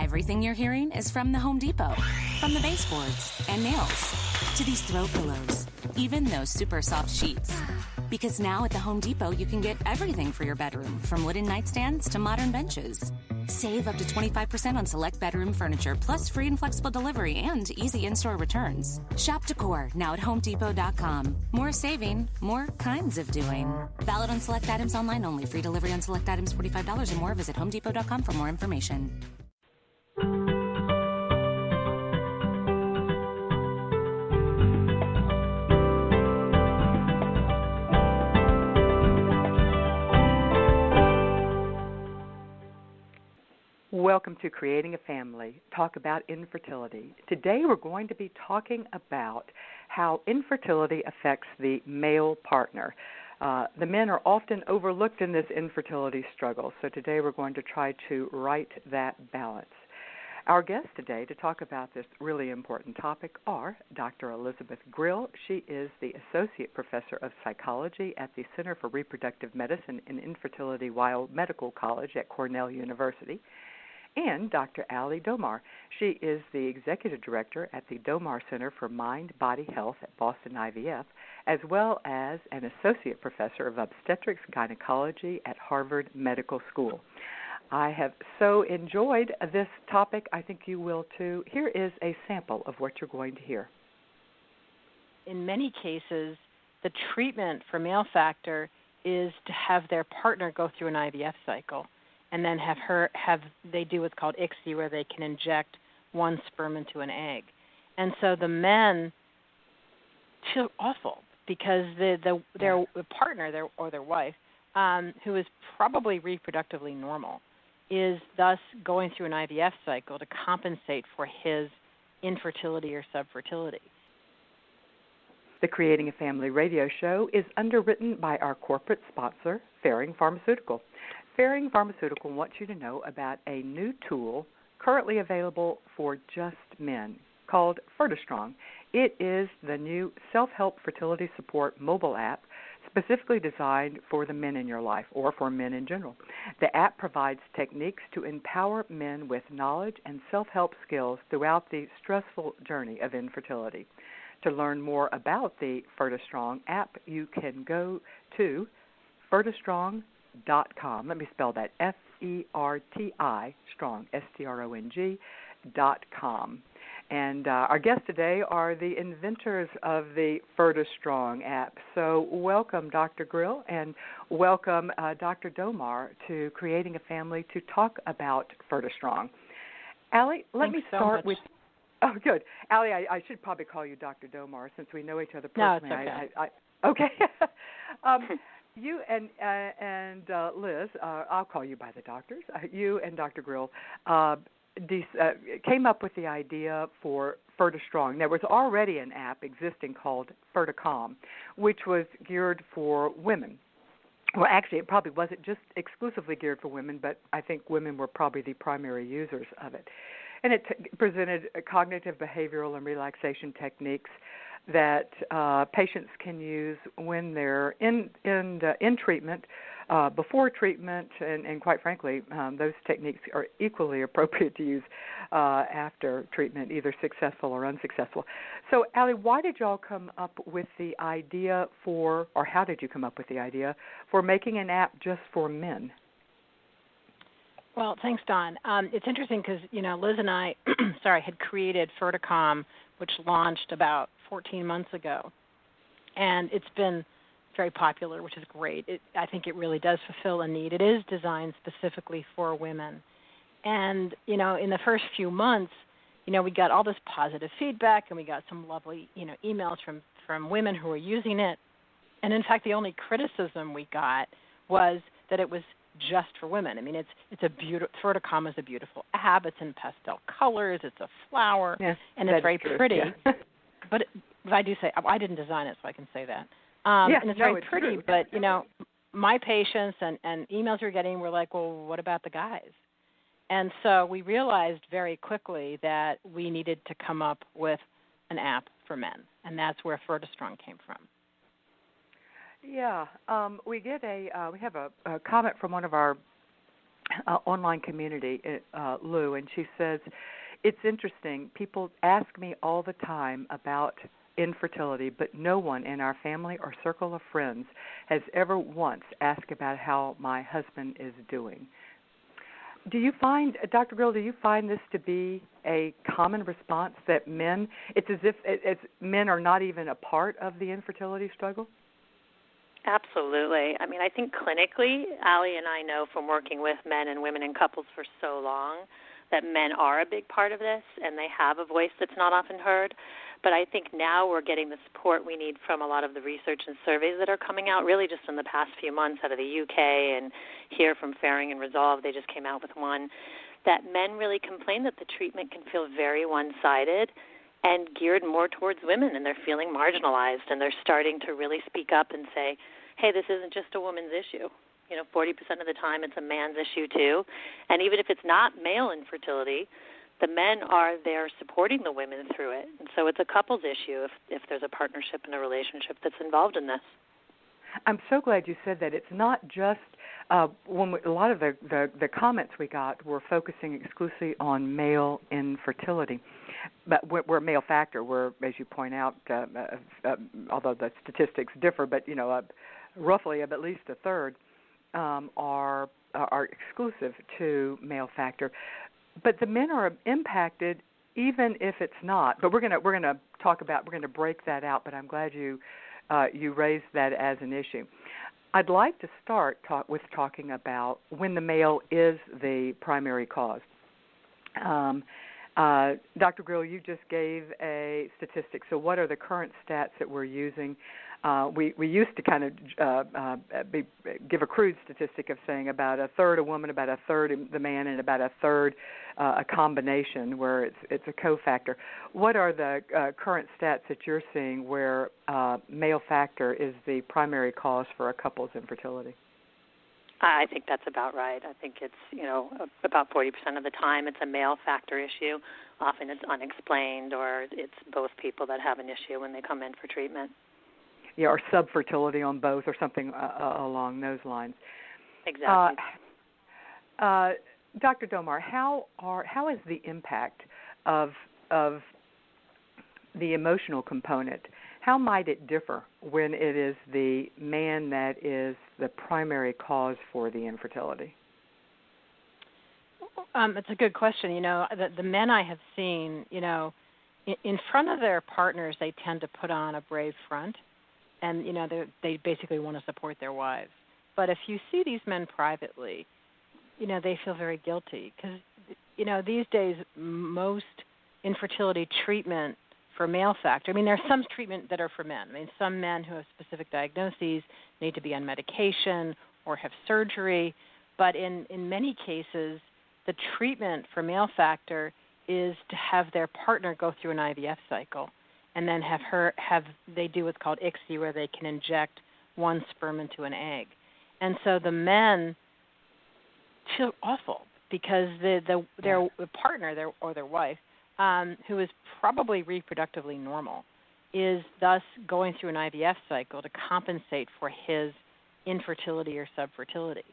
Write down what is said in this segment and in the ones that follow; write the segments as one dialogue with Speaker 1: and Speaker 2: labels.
Speaker 1: Everything you're hearing is from the Home Depot. From the baseboards and nails to these throw pillows, even those super soft sheets. Because now at the Home Depot, you can get everything for your bedroom, from wooden nightstands to modern benches. Save up to 25% on select bedroom furniture, plus free and flexible delivery and easy in-store returns. Shop decor now at HomeDepot.com. More saving, more kinds of doing. Valid on select items online only. Free delivery on select items $45 or more. Visit HomeDepot.com for more information.
Speaker 2: Welcome to Creating a Family, talk about infertility. Today we're going to be talking about how infertility affects the male partner. The men are often overlooked in this infertility struggle, so today we're going to try to right that balance. Our guests today to talk about this really important topic are Dr. Elizabeth Grill. She is the Associate Professor of Psychology at the Center for Reproductive Medicine and Infertility Weill Medical College at Cornell University. And Dr. Ali Domar. She is the Executive Director at the Domar Center for Mind-Body Health at Boston IVF, as well as an Associate Professor of Obstetrics Gynecology at Harvard Medical School. I have so enjoyed this topic. I think you will too. Here is a sample of what you're going to hear.
Speaker 3: In many cases, the treatment for male factor is to have their partner go through an IVF cycle, and then they do what's called ICSI, where they can inject one sperm into an egg. And so the men feel awful because their partner or their wife, who is probably reproductively normal, is thus going through an IVF cycle to compensate for his infertility or subfertility.
Speaker 2: The Creating a Family radio show is underwritten by our corporate sponsor, Ferring Pharmaceutical. Ferring Pharmaceutical wants you to know about a new tool currently available for just men called FertiStrong. It is the new self-help fertility support mobile app specifically designed for the men in your life or for men in general. The app provides techniques to empower men with knowledge and self-help skills throughout the stressful journey of infertility. To learn more about the FertiStrong app, you can go to FertiStrong.com. Let me spell that, F-E-R-T-I, strong, S-T-R-O-N-G.com. And our guests today are the inventors of the FertiStrong app. So welcome, Dr. Grill, and welcome, Dr. Domar, to Creating a Family to talk about FertiStrong. Ali, let me start with... Oh, good. Ali, I should probably call you Dr. Domar since we know each other personally.
Speaker 3: No, it's
Speaker 2: okay. Okay. You and Liz, I'll call you by the doctors. You and Dr. Grill came up with the idea for FertiStrong. There was already an app existing called FertiCalm, which was geared for women. Well, actually, it probably wasn't just exclusively geared for women, but I think women were probably the primary users of it. And it presented cognitive, behavioral, and relaxation techniques that patients can use when they're in treatment, before treatment, and quite frankly, those techniques are equally appropriate to use after treatment, either successful or unsuccessful. So, Ali, why did y'all come up with the idea or how did you come up with the idea for making an app just for men?
Speaker 3: Well, thanks, Don. It's interesting because, Liz and I, had created FertiCalm, which launched about 14 months ago. And it's been very popular, which is great. I think it really does fulfill a need. It is designed specifically for women. And, in the first few months, we got all this positive feedback, and we got some lovely, emails from women who were using it. And, in fact, the only criticism we got was that it was just for women. I mean, it's a beautiful. FertiCalm is a beautiful app. It's in pastel colors. It's a flower, and it's very pretty. Yeah. But I do say I didn't design it, so I can say that. And it's very pretty. True. But my patients and emails we're getting were like, well, what about the guys? And so we realized very quickly that we needed to come up with an app for men, and that's where FertiStrong came from.
Speaker 2: Yeah, we have a comment from one of our online community, Lou, and she says, it's interesting. People ask me all the time about infertility, but no one in our family or circle of friends has ever once asked about how my husband is doing. Do you find, Dr. Grill, do you find this to be a common response that men, it's as if men are not even a part of the infertility struggle?
Speaker 4: Absolutely. I mean, I think clinically, Allie and I know from working with men and women and couples for so long that men are a big part of this and they have a voice that's not often heard. But I think now we're getting the support we need from a lot of the research and surveys that are coming out really just in the past few months out of the UK and here from Fairing and Resolve. They just came out with one that men really complain that the treatment can feel very one-sided and geared more towards women, and they're feeling marginalized, and they're starting to really speak up and say, hey, this isn't just a woman's issue. 40% of the time it's a man's issue too. And even if it's not male infertility, the men are there supporting the women through it. And so it's a couple's issue if there's a partnership and a relationship that's involved in this.
Speaker 2: I'm so glad you said that. It's not just a lot of the comments we got were focusing exclusively on male infertility, but we're a male factor. We're, as you point out, although the statistics differ, but roughly at least a third are exclusive to male factor. But the men are impacted even if it's not. But we're going to break that out. But I'm glad you raised that as an issue. I'd like to start with talking about when the male is the primary cause. Dr. Grill, you just gave a statistic. So what are the current stats that we're using? We used to kind of give a crude statistic of saying about a third a woman, about a third the man, and about a third a combination where it's a cofactor. What are the current stats that you're seeing where male factor is the primary cause for a couple's infertility?
Speaker 4: I think that's about right. I think it's, about 40% of the time it's a male factor issue. Often it's unexplained or it's both people that have an issue when they come in for treatment.
Speaker 2: Yeah, or subfertility on both or something along those lines.
Speaker 4: Exactly.
Speaker 2: Dr. Domar, how is the impact of the emotional component? How might it differ when it is the man that is the primary cause for the infertility?
Speaker 3: It's a good question. The men I have seen, in front of their partners, they tend to put on a brave front, and they basically want to support their wives. But if you see these men privately, they feel very guilty because, these days most infertility treatment for male factor. There's some treatment that are for men. Some men who have specific diagnoses need to be on medication or have surgery, but in many cases, the treatment for male factor is to have their partner go through an IVF cycle and then they do what's called ICSI, where they can inject one sperm into an egg. And so the men feel awful because their partner or their wife, who is probably reproductively normal, is thus going through an IVF cycle to compensate for his infertility or subfertility.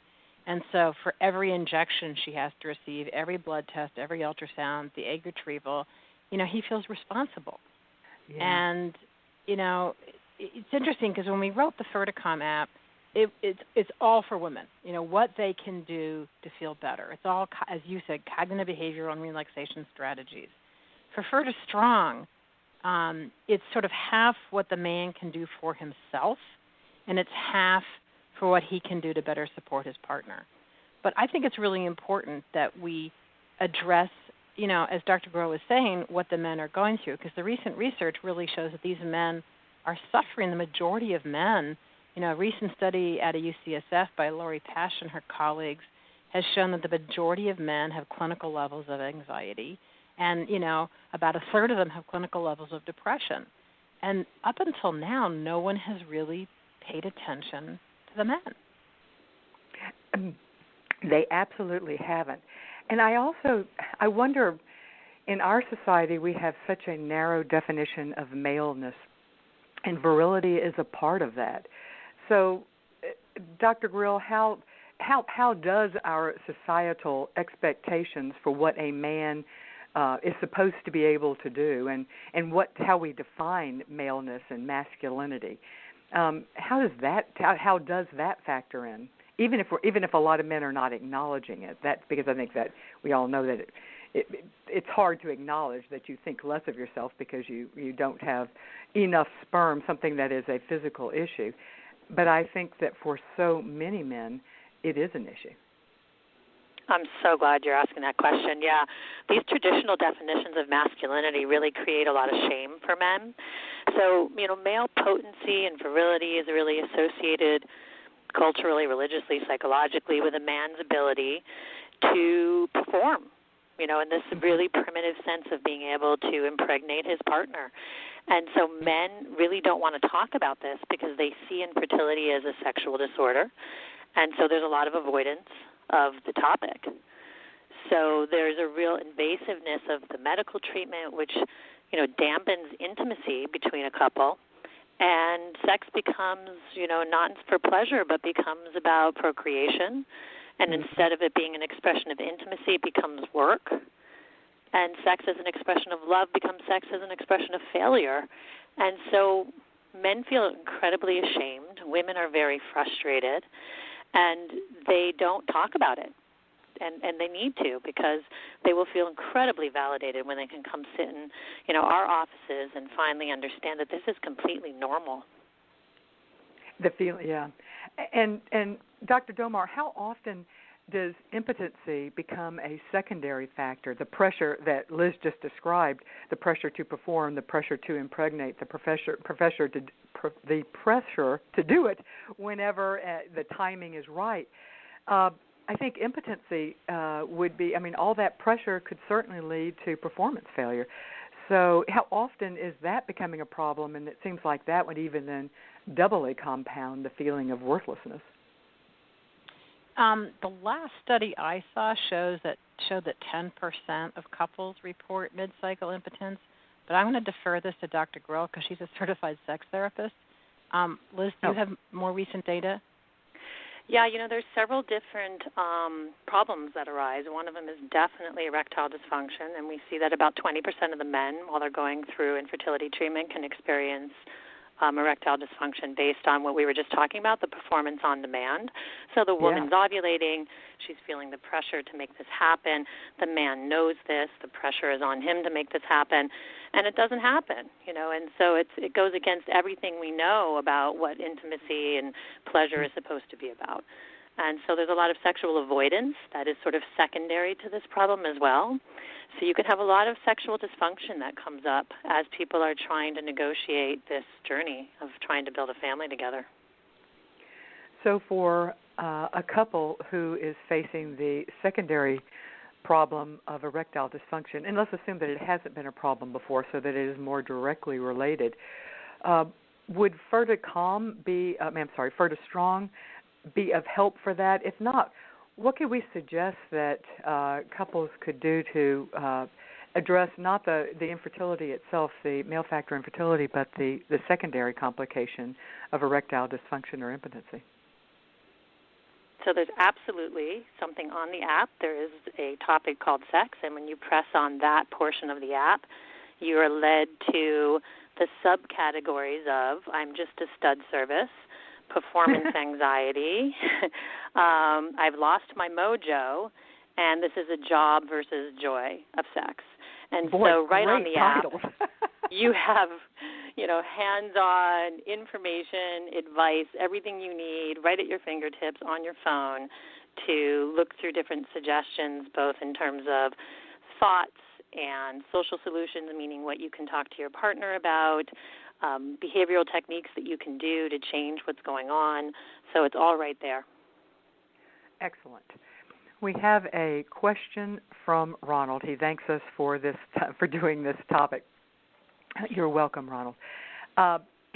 Speaker 3: And so for every injection she has to receive, every blood test, every ultrasound, the egg retrieval, he feels responsible. Yeah. And, it's interesting because when we wrote the Ferticom app, it's all for women, what they can do to feel better. It's all, as you said, cognitive behavioral and relaxation strategies. For FertiStrong, it's sort of half what the man can do for himself, and it's half for what he can do to better support his partner. But I think it's really important that we address, as Dr. Groh was saying, what the men are going through, because the recent research really shows that these men are suffering. The majority of men, a recent study at a UCSF by Lori Pash and her colleagues has shown that the majority of men have clinical levels of anxiety, and, about a third of them have clinical levels of depression. And up until now, no one has really paid attention to the men.
Speaker 2: They absolutely haven't. And I wonder, in our society, we have such a narrow definition of maleness, and virility is a part of that. So, Dr. Grill, how how does our societal expectations for what a man is supposed to be able to do, and how we define maleness and masculinity, how does that factor in? Even if a lot of men are not acknowledging it, because I think that we all know that it's hard to acknowledge that you think less of yourself because you don't have enough sperm, something that is a physical issue. But I think that for so many men, it is an issue.
Speaker 4: I'm so glad you're asking that question. Yeah, these traditional definitions of masculinity really create a lot of shame for men. So, male potency and virility is really associated culturally, religiously, psychologically with a man's ability to perform, in this really primitive sense of being able to impregnate his partner. And so men really don't want to talk about this because they see infertility as a sexual disorder. And so there's a lot of avoidance of the topic. So there's a real invasiveness of the medical treatment, which, dampens intimacy between a couple. And sex becomes, not for pleasure, but becomes about procreation. And instead of it being an expression of intimacy, it becomes work. And sex as an expression of love becomes sex as an expression of failure. And so men feel incredibly ashamed. Women are very frustrated. And they don't talk about it. And they need to, because they will feel incredibly validated when they can come sit in, our offices and finally understand that this is completely normal.
Speaker 2: The feeling, yeah. And Dr. Domar, how often does impotency become a secondary factor? The pressure that Liz just described, the pressure to perform, the pressure to impregnate, the pressure to do it whenever the timing is right. I think impotency would be, all that pressure could certainly lead to performance failure. So how often is that becoming a problem? And it seems like that would even then doubly compound the feeling of worthlessness.
Speaker 3: The last study I saw showed that 10% of couples report mid-cycle impotence. But I'm going to defer this to Dr. Grohl because she's a certified sex therapist. Liz, do you have more recent data?
Speaker 4: Yeah, there's several different problems that arise. One of them is definitely erectile dysfunction, and we see that about 20% of the men, while they're going through infertility treatment, can experience erectile dysfunction based on what we were just talking about, the performance on demand. So the woman's ovulating, she's feeling the pressure to make this happen. The man knows this, the pressure is on him to make this happen, and it doesn't happen, and so it goes against everything we know about what intimacy and pleasure is supposed to be about. And so there's a lot of sexual avoidance that is sort of secondary to this problem as well. So you can have a lot of sexual dysfunction that comes up as people are trying to negotiate this journey of trying to build a family together.
Speaker 2: So for a couple who is facing the secondary problem of erectile dysfunction, and let's assume that it hasn't been a problem before so that it is more directly related, would Ferticom Fertistrong be of help for that? If not, what could we suggest that couples could do to address not the infertility itself, the male factor infertility, but the secondary complication of erectile dysfunction or impotency?
Speaker 4: So there's absolutely something on the app. There is a topic called sex, and when you press on that portion of the app, you are led to the subcategories of I'm just a stud service, performance anxiety, I've lost my mojo, and this is a job versus joy of sex. And so right on the app, you have, hands-on information, advice, everything you need right at your fingertips on your phone to look through different suggestions, both in terms of thoughts and social solutions, meaning what you can talk to your partner about, behavioral techniques that you can do to change what's going on. So it's all right there.
Speaker 2: Excellent. We have a question from Ronald. He thanks us for doing this topic. You're welcome, Ronald.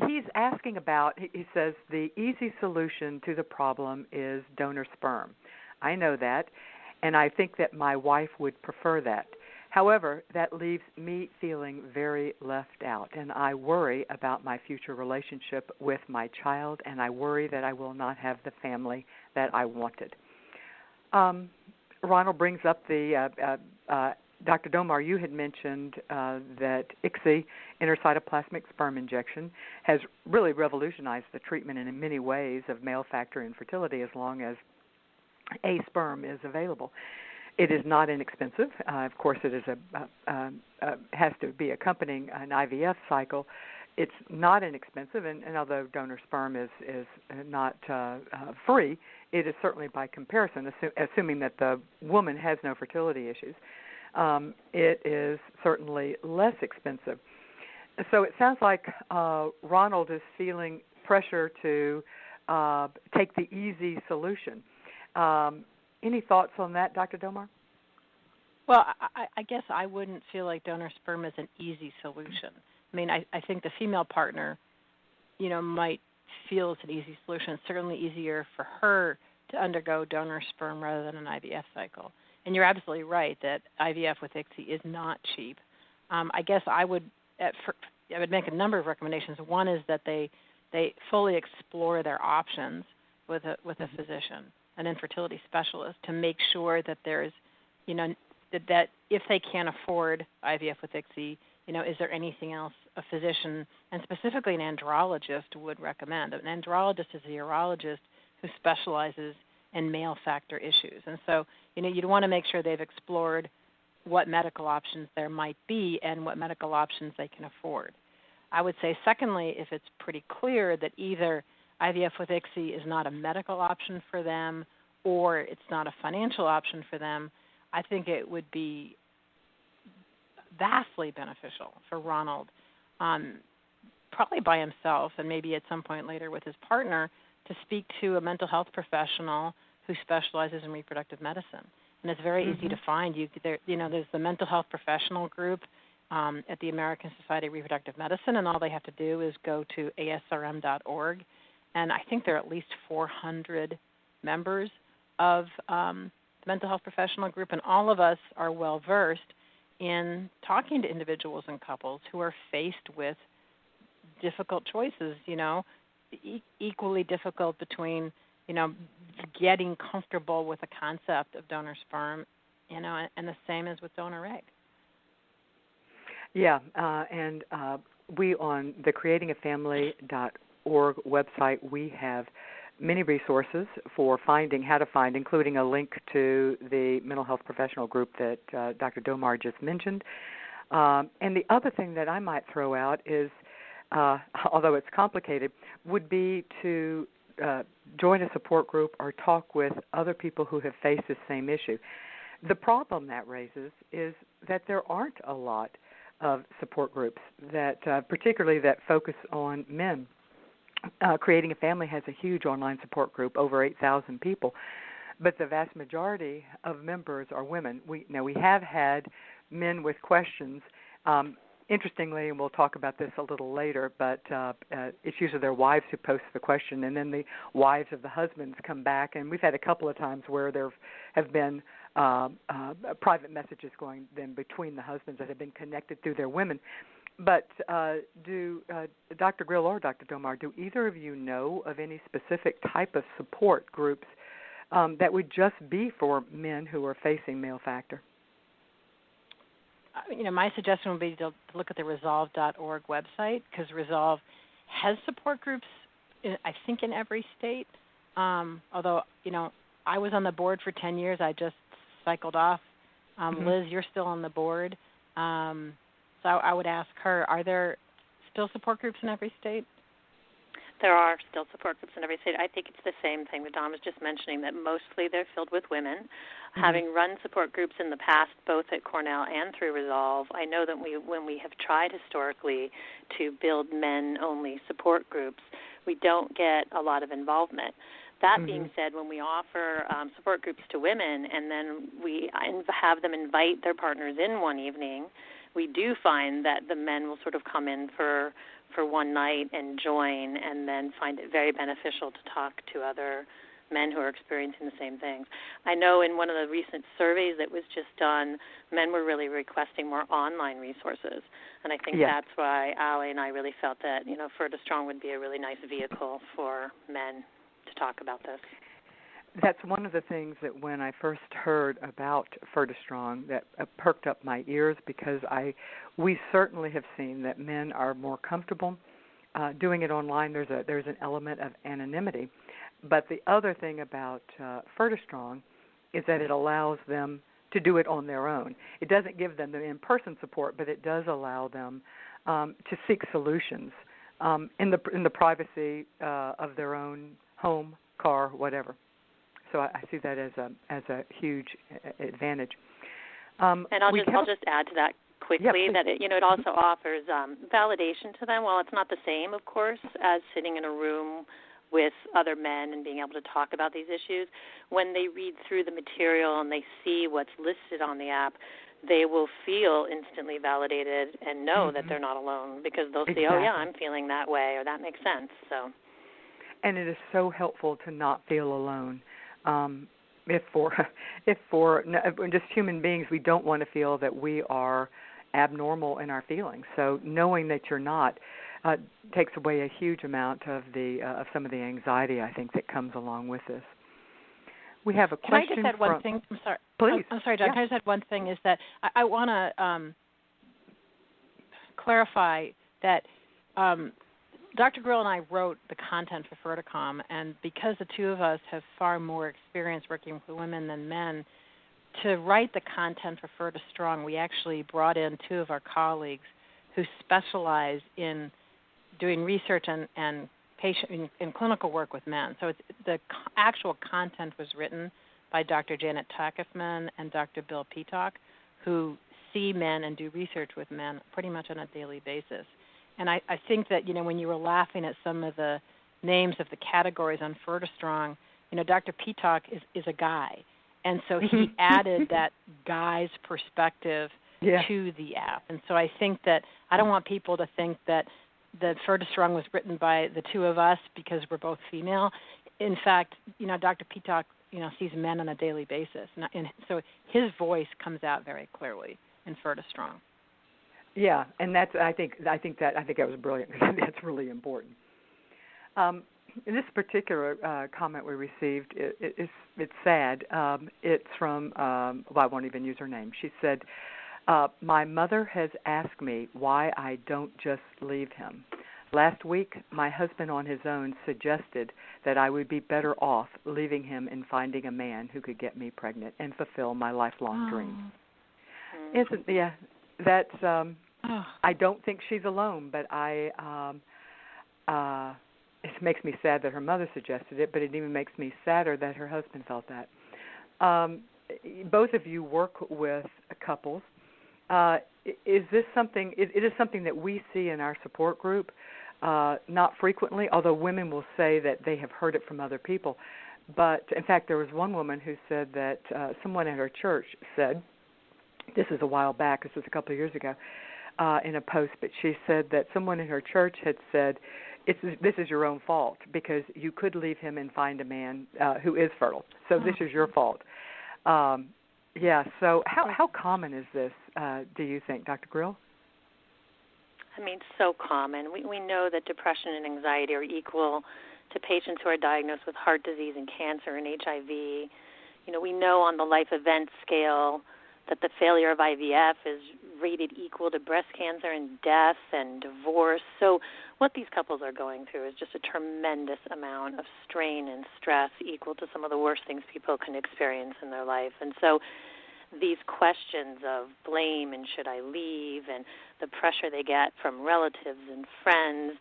Speaker 2: He's asking about, he says, the easy solution to the problem is donor sperm. I know that, and I think that my wife would prefer that. However, that leaves me feeling very left out, and I worry about my future relationship with my child, and I worry that I will not have the family that I wanted. Ronald brings up the Dr. Domar, you had mentioned that ICSI, intracytoplasmic sperm injection, has really revolutionized the treatment in many ways of male factor infertility as long as a sperm is available. It is not inexpensive. Of course, it is has to be accompanying an IVF cycle. It's not inexpensive, and although donor sperm is not free, it is certainly by comparison, assuming that the woman has no fertility issues. It is certainly less expensive. So it sounds like Ronald is feeling pressure to take the easy solution. Any thoughts on that, Dr. Domar?
Speaker 3: Well, I guess I wouldn't feel like donor sperm is an easy solution. I mean, I think the female partner, might feel it's an easy solution. It's certainly easier for her to undergo donor sperm rather than an IVF cycle. And you're absolutely right that IVF with ICSI is not cheap. I guess I would make a number of recommendations. One is that they fully explore their options with a physician, an infertility specialist, to make sure that there's, that if they can't afford IVF with ICSI, is there anything else a physician, and specifically an andrologist, would recommend? An andrologist is a urologist who specializes in male factor issues. And so, you'd want to make sure they've explored what medical options there might be and what medical options they can afford. I would say, secondly, if it's pretty clear that either IVF with ICSI is not a medical option for them or it's not a financial option for them, I think it would be vastly beneficial for Ronald, probably by himself and maybe at some point later with his partner, to speak to a mental health professional who specializes in reproductive medicine. And it's very easy to find. There's the mental health professional group at the American Society of Reproductive Medicine, and all they have to do is go to asrm.org. And I think there are at least 400 members of the mental health professional group, and all of us are well-versed in talking to individuals and couples who are faced with difficult choices, equally difficult between, getting comfortable with the concept of donor sperm, and the same as with donor egg.
Speaker 2: Yeah, and we on the creatingafamily.org website, we have many resources for how to find, including a link to the mental health professional group that Dr. Domar just mentioned. And the other thing that I might throw out is, although it's complicated, would be to join a support group or talk with other people who have faced the same issue. The problem that raises is that there aren't a lot of support groups that, particularly that focus on men. Creating a Family has a huge online support group, over 8,000 people, but the vast majority of members are women. We have had men with questions. Interestingly, and we'll talk about this a little later, but it's usually their wives who post the question, and then the wives of the husbands come back, and we've had a couple of times where there have been private messages going then between the husbands that have been connected through their women. But do Dr. Grill or Dr. Domar, do either of you know of any specific type of support groups that would just be for men who are facing male factor?
Speaker 3: My suggestion would be to look at the Resolve.org website, because Resolve has support groups, I think, in every state. Although, I was on the board for 10 years. I just cycled off. Liz, you're still on the board. So I would ask her, are there still support groups in every state?
Speaker 4: There are still support groups in every state. I think it's the same thing that Don was just mentioning, that mostly they're filled with women. Having run support groups in the past, both at Cornell and through Resolve, I know that when we have tried historically to build men-only support groups, we don't get a lot of involvement. That being said, when we offer support groups to women and then we have them invite their partners in one evening, we do find that the men will sort of come in for one night and join, and then find it very beneficial to talk to other men who are experiencing the same things. I know in one of the recent surveys that was just done, men were really requesting more online resources, and I think that's why Allie and I really felt that, Ferta Strong would be a really nice vehicle for men to talk about this.
Speaker 2: That's one of the things that when I first heard about Fertistrong that perked up my ears, because we certainly have seen that men are more comfortable doing it online. There's an element of anonymity. But the other thing about Fertistrong is that it allows them to do it on their own. It doesn't give them the in-person support, but it does allow them to seek solutions in the privacy of their own home, car, whatever. So I see that as a huge advantage.
Speaker 4: And I'll just add to that quickly that it also offers validation to them. While it's not the same, of course, as sitting in a room with other men and being able to talk about these issues, when they read through the material and they see what's listed on the app, they will feel instantly validated and know that they're not alone, because they'll see, oh yeah, I'm feeling that way, or that makes sense. So,
Speaker 2: and it is so helpful to not feel alone. If for just human beings, we don't want to feel that we are abnormal in our feelings. So knowing that you're not takes away a huge amount of some of the anxiety, I think, that comes along with this. We have a question.
Speaker 3: Can I just add one thing? I'm sorry.
Speaker 2: Please.
Speaker 3: I'm sorry, John.
Speaker 2: Yeah.
Speaker 3: Can I just add one thing? Is that I want to clarify that Dr. Grill and I wrote the content for Ferticom, and because the two of us have far more experience working with women than men, to write the content for Fertistrong, we actually brought in two of our colleagues who specialize in doing research and patient in clinical work with men. So the actual content was written by Dr. Janet Takefman and Dr. Bill Peacock, who see men and do research with men pretty much on a daily basis. And I think that, when you were laughing at some of the names of the categories on Fertistrong, Dr. Peacock is a guy. And so he added that guy's perspective to the app. And so I think that I don't want people to think that the Fertistrong was written by the two of us because we're both female. In fact, Dr. Peacock, sees men on a daily basis. And so his voice comes out very clearly in Fertistrong.
Speaker 2: Yeah, and I think that was brilliant. That's really important. In this particular comment we received, it's sad. It's from I won't even use her name. She said, "My mother has asked me why I don't just leave him. Last week, my husband on his own suggested that I would be better off leaving him and finding a man who could get me pregnant and fulfill my lifelong dream." That's. I don't think she's alone, but it makes me sad that her mother suggested it, but it even makes me sadder that her husband felt that. Both of you work with couples. Is this something? It is something that we see in our support group, not frequently, although women will say that they have heard it from other people. But, in fact, there was one woman who said that someone at her church said, this is a while back, this was a couple of years ago, in a post, but she said that someone in her church had said, this is your own fault because you could leave him and find a man who is fertile. So this is your fault. So how common is this, do you think, Dr. Grill?
Speaker 4: I mean, so common. We know that depression and anxiety are equal to patients who are diagnosed with heart disease and cancer and HIV. We know on the life event scale that the failure of IVF is rated equal to breast cancer and death and divorce. So what these couples are going through is just a tremendous amount of strain and stress equal to some of the worst things people can experience in their life. And so these questions of blame and should I leave and the pressure they get from relatives and friends,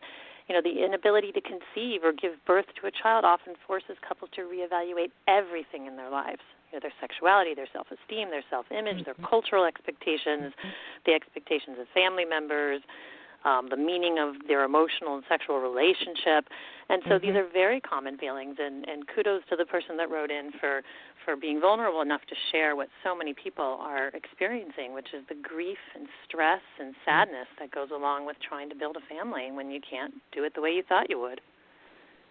Speaker 4: the inability to conceive or give birth to a child often forces couples to reevaluate everything in their lives. Their sexuality, their self-esteem, their self-image, their cultural expectations, the expectations of family members, the meaning of their emotional and sexual relationship. And so these are very common feelings, and kudos to the person that wrote in for being vulnerable enough to share what so many people are experiencing, which is the grief and stress and sadness that goes along with trying to build a family when you can't do it the way you thought you would.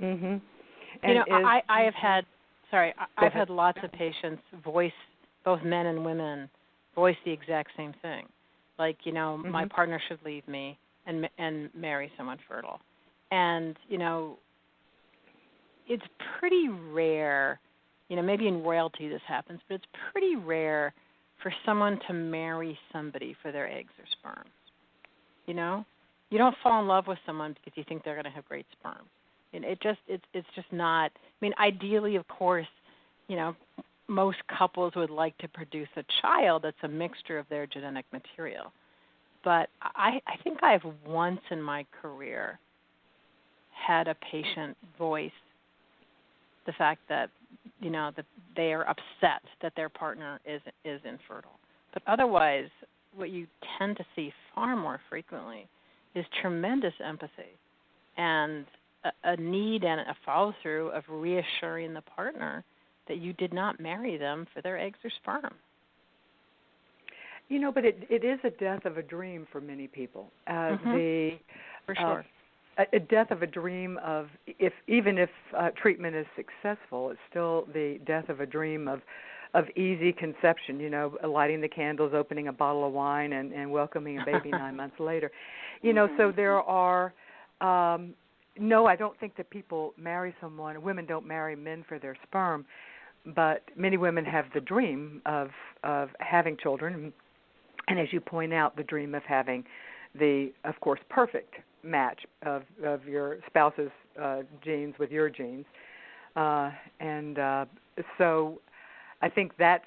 Speaker 2: Mm-hmm.
Speaker 3: I've had lots of patients voice, both men and women, voice the exact same thing. Like, my partner should leave me and marry someone fertile. And, it's pretty rare maybe in royalty this happens, but it's pretty rare for someone to marry somebody for their eggs or sperm. You don't fall in love with someone because you think they're going to have great sperm. And it's just not. I mean, ideally, of course, most couples would like to produce a child that's a mixture of their genetic material. But I think I've once in my career had a patient voice the fact that that they are upset that their partner is infertile. But otherwise, what you tend to see far more frequently is tremendous empathy and a need and a follow-through of reassuring the partner that you did not marry them for their eggs or sperm.
Speaker 2: But it is a death of a dream for many people.
Speaker 3: For sure.
Speaker 2: A death of a dream of even if treatment is successful, it's still the death of a dream of easy conception, lighting the candles, opening a bottle of wine, and welcoming a baby 9 months later. So there are, no, I don't think that people marry someone, women don't marry men for their sperm, but many women have the dream of having children, and as you point out, the dream of having the, of course, perfect match of your spouse's genes with your genes. So I think that's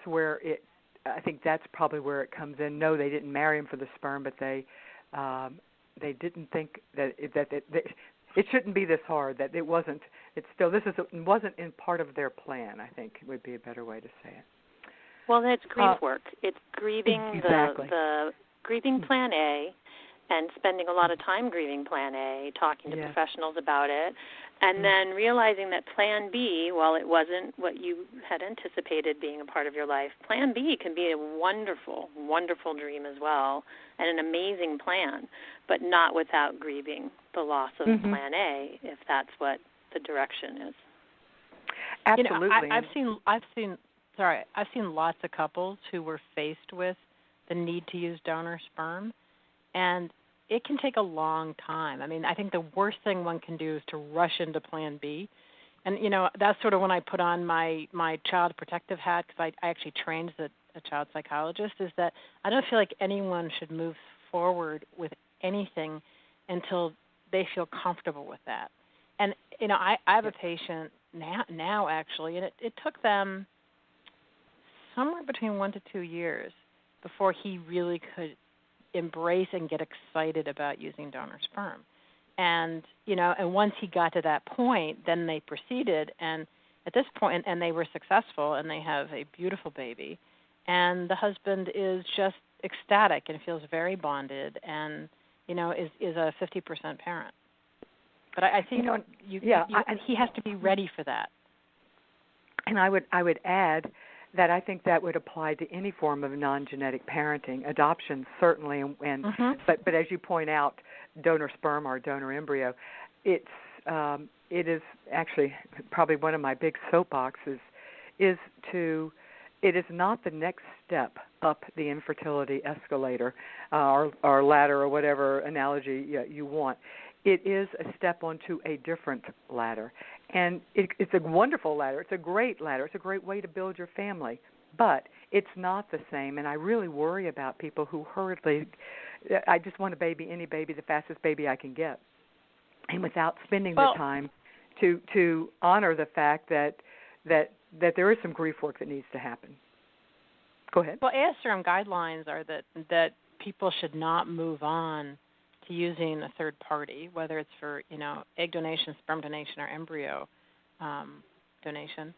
Speaker 2: probably where it comes in. No, they didn't marry him for the sperm, but they didn't think that it shouldn't be this hard. That it wasn't. Wasn't in part of their plan. I think would be a better way to say it.
Speaker 4: Well, that's grief work. It's grieving
Speaker 2: exactly.
Speaker 4: the grieving Plan A, and spending a lot of time grieving Plan A, talking to professionals about it, and then realizing that Plan B, while it wasn't what you had anticipated being a part of your life, Plan B can be a wonderful, wonderful dream as well, and an amazing plan, but not without grieving the loss of Plan A, if that's what the direction is.
Speaker 2: Absolutely.
Speaker 3: I've seen lots of couples who were faced with the need to use donor sperm, and it can take a long time. I mean, I think the worst thing one can do is to rush into Plan B. And, that's sort of when I put on my child protective hat, because I actually trained as a child psychologist, is that I don't feel like anyone should move forward with anything until they feel comfortable with that. And, I have a patient now actually, and it took them somewhere between 1 to 2 years before he really could embrace and get excited about using donor sperm. And, and once he got to that point, then they proceeded, and at this point, and they were successful, and they have a beautiful baby, and the husband is just ecstatic and feels very bonded and, is a 50% parent. But I think he has to be ready for that.
Speaker 2: And I would add that I think that would apply to any form of non-genetic parenting, adoption certainly, but as you point out, donor sperm or donor embryo, it is actually probably one of my big soapboxes it is not the next step up the infertility escalator or ladder or whatever analogy you want. It is a step onto a different ladder. And it's a wonderful ladder. It's a great ladder. It's a great way to build your family. But it's not the same, and I really worry about people who hurriedly, I just want any baby, the fastest baby I can get, and without spending the time to honor the fact that there is some grief work that needs to happen. Go ahead.
Speaker 3: Well, ASRM guidelines are that people should not move on to using a third party, whether it's for egg donation, sperm donation, or embryo donation.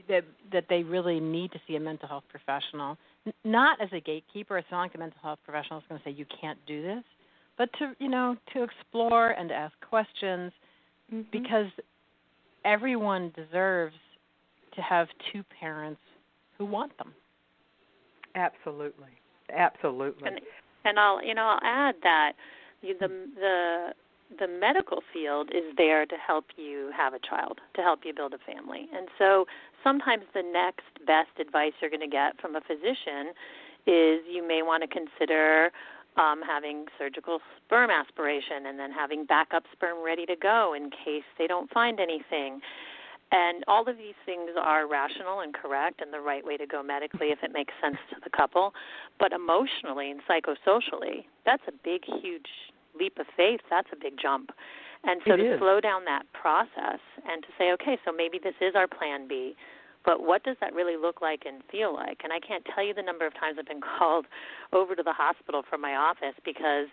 Speaker 3: That they really need to see a mental health professional, not as a gatekeeper. It's not like the mental health professional is going to say you can't do this, but to explore and to ask questions, because everyone deserves to have two parents who want them.
Speaker 2: Absolutely.
Speaker 4: And I'll add that the medical field is there to help you have a child, to help you build a family. And so sometimes the next best advice you're going to get from a physician is you may want to consider having surgical sperm aspiration and then having backup sperm ready to go in case they don't find anything. And all of these things are rational and correct and the right way to go medically if it makes sense to the couple. But emotionally and psychosocially, that's a big, huge leap of faith. That's a big jump. And so to slow down that process and to say, okay, so maybe this is our plan B, but what does that really look like and feel like? And I can't tell you the number of times I've been called over to the hospital from my office because,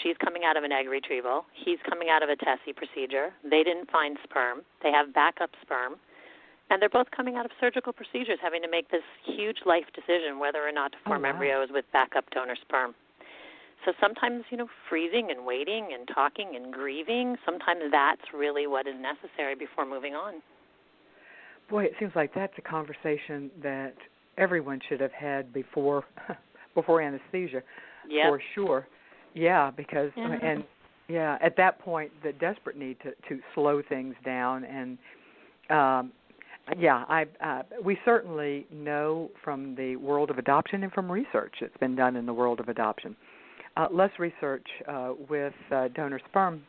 Speaker 4: she's coming out of an egg retrieval. He's coming out of a Tessie procedure. They didn't find sperm. They have backup sperm. And they're both coming out of surgical procedures having to make this huge life decision whether or not to form embryos with backup donor sperm. So sometimes, freezing and waiting and talking and grieving, sometimes that's really what is necessary before moving on.
Speaker 2: Boy, it seems like that's a conversation that everyone should have had before anesthesia, for sure. Yeah, because at that point, the desperate need to slow things down, and we certainly know from the world of adoption and from research that's been done in the world of adoption. Less research with donor sperm,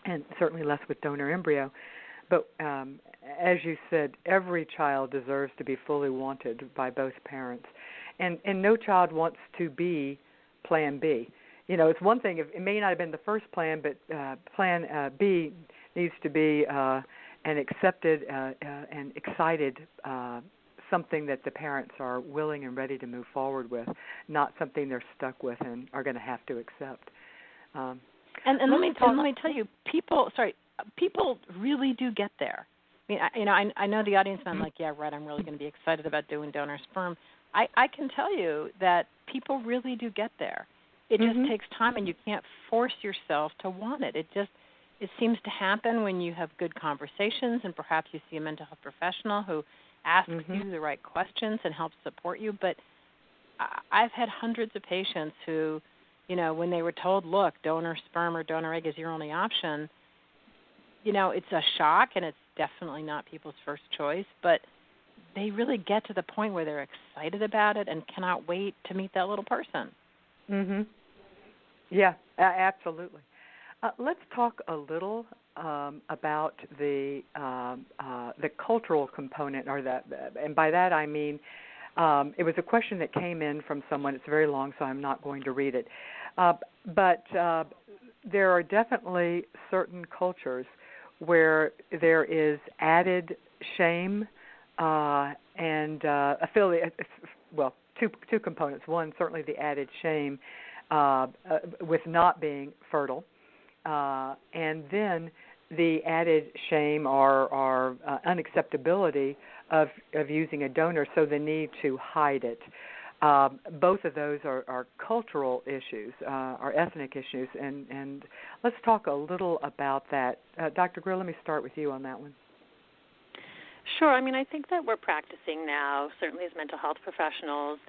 Speaker 2: and certainly less with donor embryo. But as you said, every child deserves to be fully wanted by both parents, and no child wants to be Plan B. It's one thing if it may not have been the first plan, but Plan B needs to be an accepted and excited something that the parents are willing and ready to move forward with, not something they're stuck with and are going to have to accept.
Speaker 3: And let me tell you, people really do get there. I know the audience, and I'm like, yeah, right, I'm really going to be excited about doing donor sperm. I can tell you that people really do get there. It just takes time, and you can't force yourself to want it. It seems to happen when you have good conversations, and perhaps you see a mental health professional who asks you the right questions and helps support you. But I've had hundreds of patients who, when they were told, look, donor sperm or donor egg is your only option, it's a shock, and it's definitely not people's first choice, but they really get to the point where they're excited about it and cannot wait to meet that little person.
Speaker 2: Yeah, absolutely. Let's talk a little about the cultural component, and by that I mean it was a question that came in from someone. It's very long, so I'm not going to read it. But there are definitely certain cultures where there is added shame and affiliate. Well, two components. One, certainly the added shame with not being fertile, and then the added shame or unacceptability of using a donor, so the need to hide it. Both of those are cultural issues, are ethnic issues, and let's talk a little about that. Dr. Greer, let me start with you on that one.
Speaker 4: Sure. I think that we're practicing now, certainly as mental health professionals,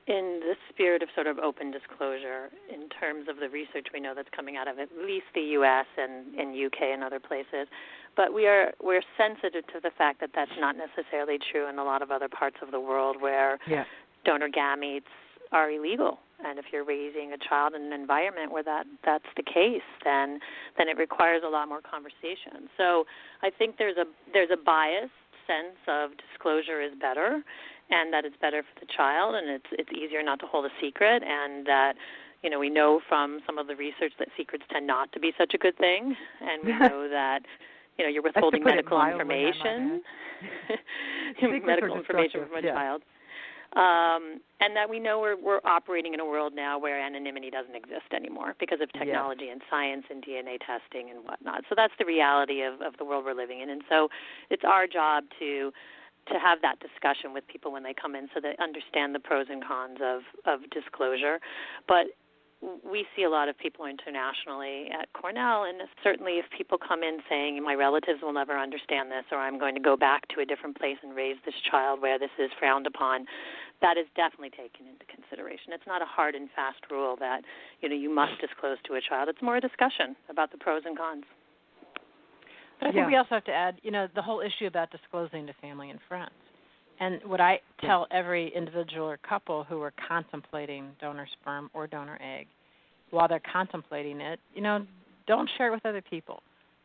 Speaker 4: in the spirit of sort of open disclosure in terms of the research we know that's coming out of at least the U.S. and UK and other places. But we're sensitive to the fact that that's not necessarily true in a lot of other parts of the world where donor gametes are illegal. And if you're raising a child in an environment where that's the case, then it requires a lot more conversation. So I think there's a biased sense of disclosure is better, and that it's better for the child, and it's easier not to hold a secret, and that we know from some of the research that secrets tend not to be such a good thing, and we know that you're withholding medical information, medical information from a child. And that we know we're operating in a world now where anonymity doesn't exist anymore because of technology and science and DNA testing and whatnot. So that's the reality of the world we're living in. And so it's our job to have that discussion with people when they come in so they understand the pros and cons of disclosure. But we see a lot of people internationally at Cornell, and certainly if people come in saying, my relatives will never understand this, or I'm going to go back to a different place and raise this child where this is frowned upon, that is definitely taken into consideration. It's not a hard and fast rule that, you must disclose to a child. It's more a discussion about the pros and cons.
Speaker 3: But I think we also have to add, the whole issue about disclosing to family and friends. And what I tell every individual or couple who are contemplating donor sperm or donor egg, while they're contemplating it, don't share it with other people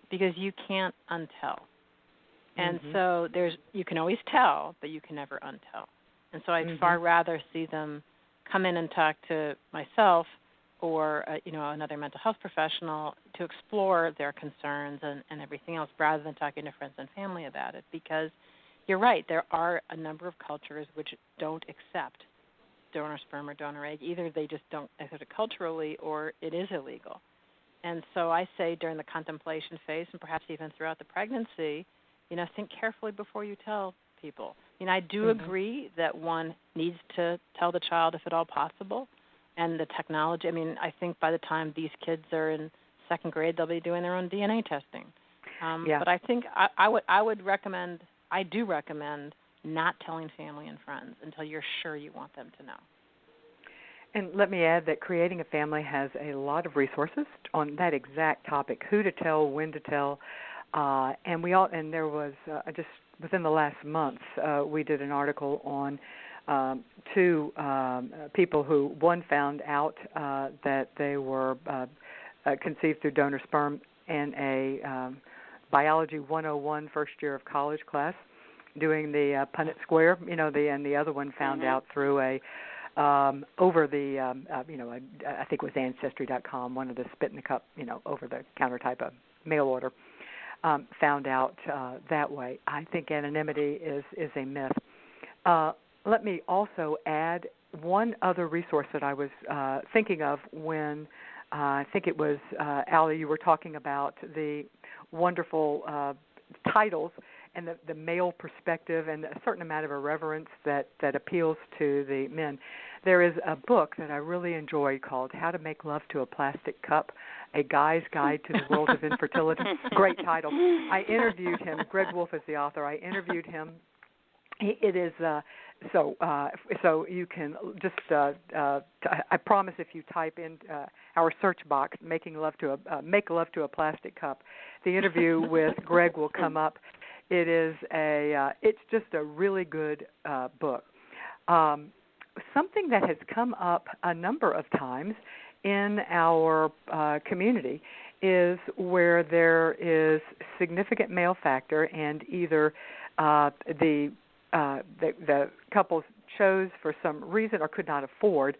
Speaker 3: because you can't untell. And so you can always tell, but you can never untell. And so I'd far rather see them come in and talk to myself or another mental health professional to explore their concerns and everything else, rather than talking to friends and family about it. Because you're right, there are a number of cultures which don't accept donor sperm or donor egg. Either they just don't accept it culturally, or it is illegal. And so I say during the contemplation phase, and perhaps even throughout the pregnancy, think carefully before you tell people. I do agree that one needs to tell the child if at all possible. And the technology, I think by the time these kids are in second grade, they'll be doing their own DNA testing. But I think I do recommend not telling family and friends until you're sure you want them to know.
Speaker 2: And let me add that Creating a Family has a lot of resources on that exact topic: who to tell, when to tell, and there was just within the last month we did an article on two people who, one found out that they were conceived through donor sperm in a Biology 101 first year of college class doing the Punnett Square, and the other one found out through a over the I think it was Ancestry.com, one of the spit in the cup, over the counter type of mail order, found out that way. I think anonymity is a myth. Let me also add one other resource that I was thinking of when I think it was, Allie, you were talking about the wonderful titles and the male perspective and a certain amount of irreverence that appeals to the men. There is a book that I really enjoy called How to Make Love to a Plastic Cup, A Guy's Guide to the World of Infertility. Great title. I interviewed him. Greg Wolf is the author. I interviewed him. It is so you can just I promise if you type in our search box make love to a plastic cup, the interview with Greg will come up. It is it's just a really good book. Something that has come up a number of times in our community is where there is significant male factor, and either the couples chose for some reason or could not afford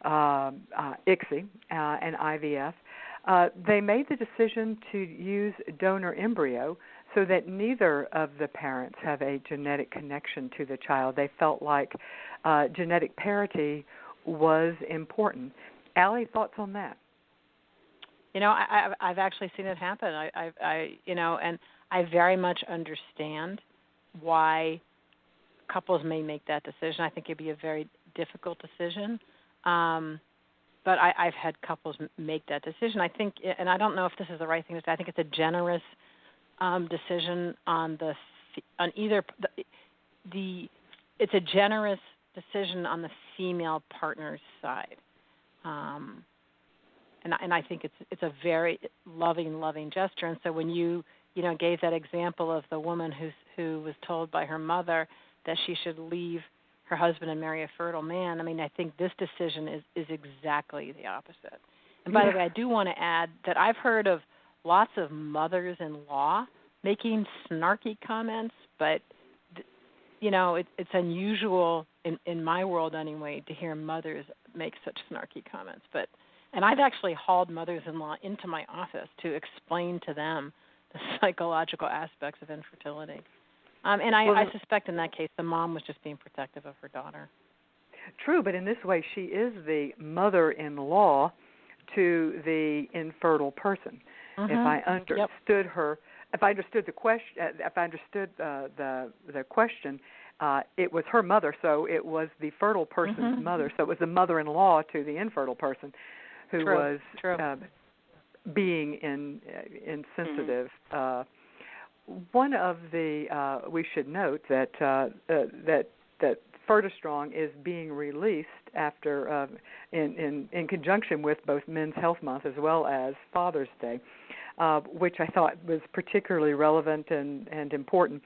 Speaker 2: ICSI and IVF, they made the decision to use donor embryo so that neither of the parents have a genetic connection to the child. They felt like genetic parity was important. Allie, thoughts on that?
Speaker 3: I've actually seen it happen. And I very much understand why couples may make that decision. I think it'd be a very difficult decision. But I've had couples make that decision. I think, and I don't know if this is the right thing to say, I think it's a generous decision it's a generous decision on the female partner's side. And I think it's a very loving gesture. And so when you gave that example of the woman who was told by her mother that she should leave her husband and marry a fertile man, I think this decision is exactly the opposite. And by the way, I do want to add that I've heard of lots of mothers-in-law making snarky comments, but it's unusual in my world anyway to hear mothers make such snarky comments. And I've actually hauled mothers-in-law into my office to explain to them the psychological aspects of infertility. And I suspect in that case the mom was just being protective of her daughter.
Speaker 2: True, but in this way she is the mother-in-law to the infertile person. If I understood her, if I understood the question, it was her mother, so it was the fertile person's mother. So it was the mother-in-law to the infertile person who was being insensitive. One of the we should note that that Fertistrong is being released after in conjunction with both Men's Health Month as well as Father's Day, which I thought was particularly relevant and important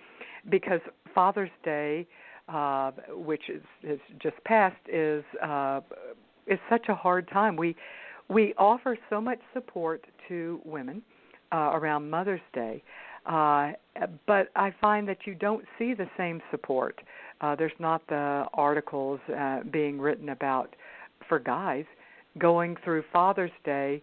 Speaker 2: because Father's Day, which is just passed, is such a hard time. We offer so much support to women around Mother's Day. But I find that you don't see the same support. There's not the articles being written about, for guys, going through Father's Day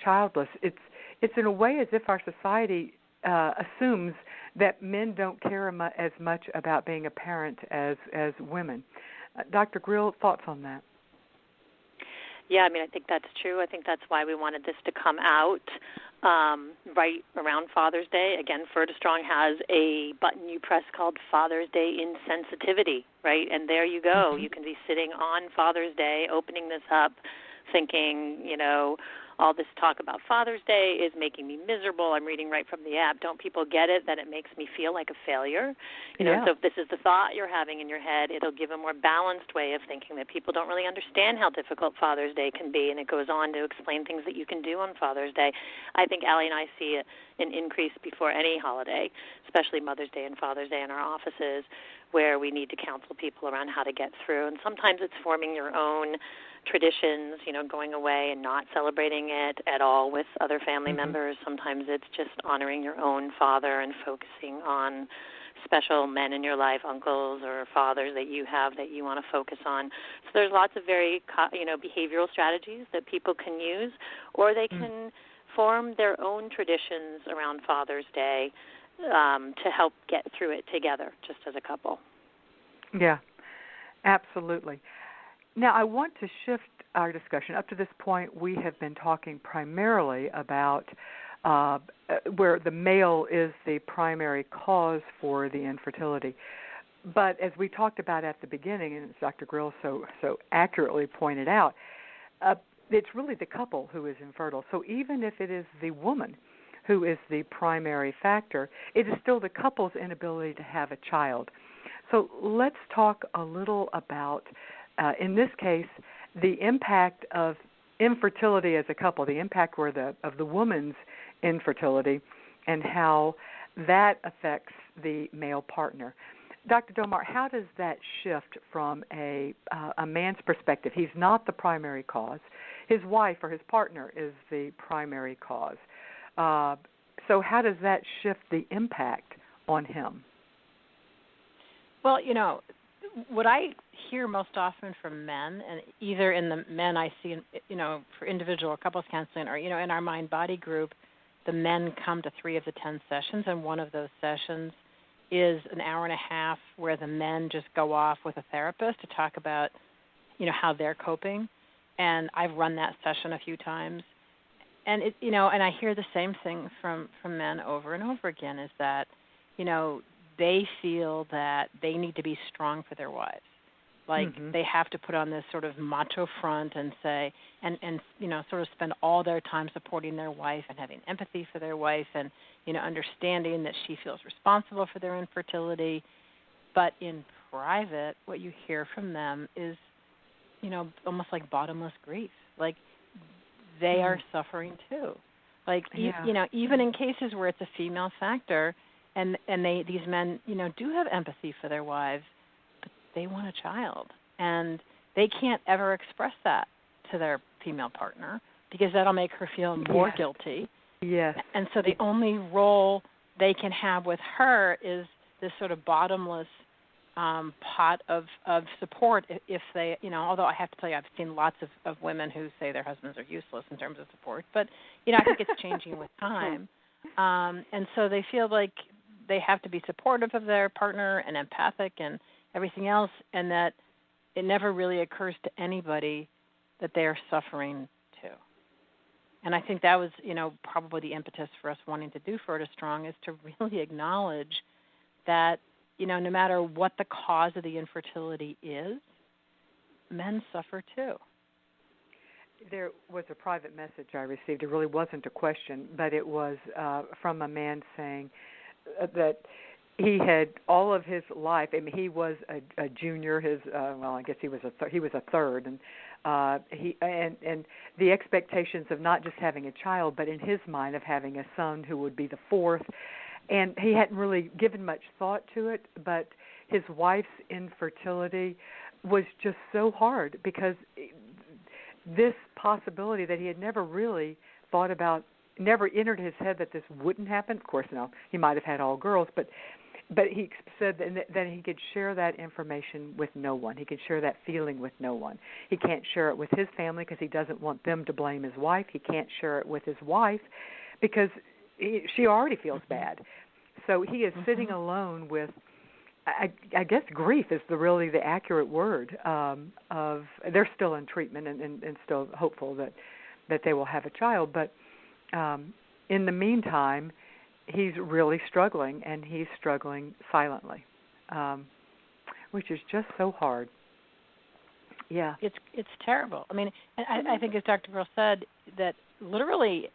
Speaker 2: childless. It's in a way as if our society assumes that men don't care as much about being a parent as women. Dr. Grill, thoughts on that?
Speaker 4: Yeah, I mean, I think that's true. I think that's why we wanted this to come out right around Father's Day. Again, Ferta Strong has a button you press called Father's Day Insensitivity, right? And there you go. Mm-hmm. You can be sitting on Father's Day, opening this up, thinking, all this talk about Father's Day is making me miserable. I'm reading right from the app. Don't people get it, that it makes me feel like a failure? So if this is the thought you're having in your head, it'll give a more balanced way of thinking that people don't really understand how difficult Father's Day can be, and it goes on to explain things that you can do on Father's Day. I think Allie and I see an increase before any holiday, especially Mother's Day and Father's Day in our offices, where we need to counsel people around how to get through. And sometimes it's forming your own traditions, going away and not celebrating it at all with other family members. Sometimes it's just honoring your own father and focusing on special men in your life, uncles or fathers that you have that you want to focus on. So there's lots of very, behavioral strategies that people can use, or they can form their own traditions around Father's Day to help get through it together, just as a couple.
Speaker 2: Yeah, absolutely. Now, I want to shift our discussion. Up to this point, we have been talking primarily about where the male is the primary cause for the infertility. But as we talked about at the beginning, and as Dr. Grill so accurately pointed out, it's really the couple who is infertile. So even if it is the woman who is the primary factor, it is still the couple's inability to have a child. So let's talk a little about, in this case, the impact of infertility as a couple, the impact of the woman's infertility, and how that affects the male partner. Dr. Domar, how does that shift from a man's perspective? He's not the primary cause. His wife or his partner is the primary cause. So how does that shift the impact on him?
Speaker 3: Well, what I hear most often from men, and either in the men I see, for individual or couples counseling, or, in our mind-body group, the men come to 3 of the 10 sessions, and one of those sessions is an hour and a half where the men just go off with a therapist to talk about, how they're coping. And I've run that session a few times. And, and I hear the same thing from men over and over again, is that, they feel that they need to be strong for their wives. Like they have to put on this sort of macho front and say, and sort of spend all their time supporting their wife and having empathy for their wife and, understanding that she feels responsible for their infertility. But in private, what you hear from them is, almost like bottomless grief. Like they are suffering too. Like, even in cases where it's a female factor, and these men, do have empathy for their wives, but they want a child. And they can't ever express that to their female partner because that'll make her feel more guilty. Yes. And so the only role they can have with her is this sort of bottomless pot of support if they, although I have to tell you, I've seen lots of women who say their husbands are useless in terms of support. But, I think it's changing with time. And so they feel like they have to be supportive of their partner and empathic and everything else, and that it never really occurs to anybody that they are suffering too. And I think that was, probably the impetus for us wanting to do Ferta Strong, is to really acknowledge that, no matter what the cause of the infertility is, men suffer too.
Speaker 2: There was a private message I received. It really wasn't a question, but it was from a man saying that he had all of his life. I mean, he was a junior. I guess he was a third, and and the expectations of not just having a child, but in his mind of having a son who would be the fourth. And he hadn't really given much thought to it, but his wife's infertility was just so hard because this possibility that he had never really thought about never entered his head that this wouldn't happen. Of course, no, he might have had all girls, but he said that he could share that information with no one. He could share that feeling with no one. He can't share it with his family because he doesn't want them to blame his wife. He can't share it with his wife because she already feels bad. So he is sitting alone with, I guess grief is really the accurate word. Of they're still in treatment and still hopeful that they will have a child. But in the meantime, he's really struggling, and he's struggling silently, which is just so hard. Yeah,
Speaker 3: it's terrible. I mean, I think as Dr. Brill said, that literally,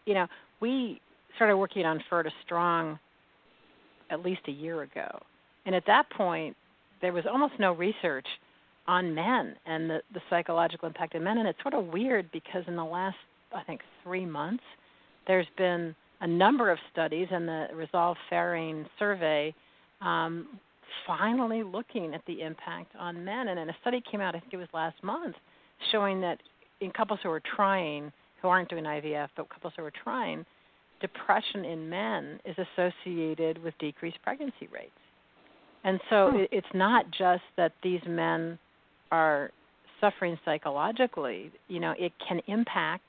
Speaker 3: we started working on Ferta Strong at least a year ago, and at that point, there was almost no research on men and the psychological impact of men, and it's sort of weird because in the last, I think, 3 months, there's been a number of studies, and the Resolve Fairing survey finally looking at the impact on men. And then a study came out, I think it was last month, showing that in couples who are trying, who aren't doing IVF, but couples who are trying, depression in men is associated with decreased pregnancy rates. And so it's not just that these men are suffering psychologically. It can impact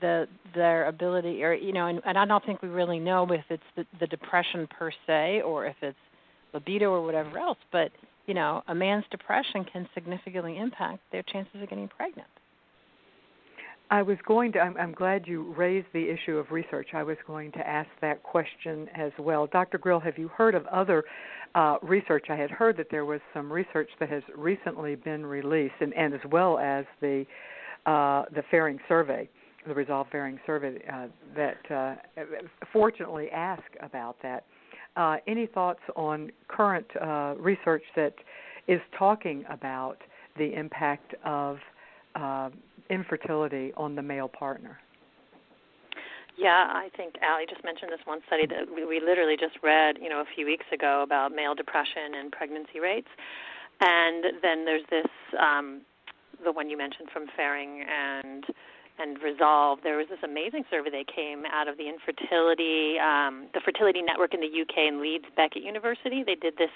Speaker 3: their ability, or and I don't think we really know if it's the depression per se or if it's libido or whatever else. But a man's depression can significantly impact their chances of getting pregnant.
Speaker 2: I'm glad you raised the issue of research. I was going to ask that question as well. Dr. Grill, have you heard of other research? I had heard that there was some research that has recently been released, and as well as the Fairing survey, the Resolve Fairing survey that fortunately asked about that. Any thoughts on current research that is talking about the impact of infertility on the male partner?
Speaker 4: Yeah, I think Allie just mentioned this one study that we literally just read, a few weeks ago about male depression and pregnancy rates. And then there's this, the one you mentioned from Fairing and Resolve. There was this amazing survey that came out of the the Fertility Network in the UK and Leeds Beckett University. They did this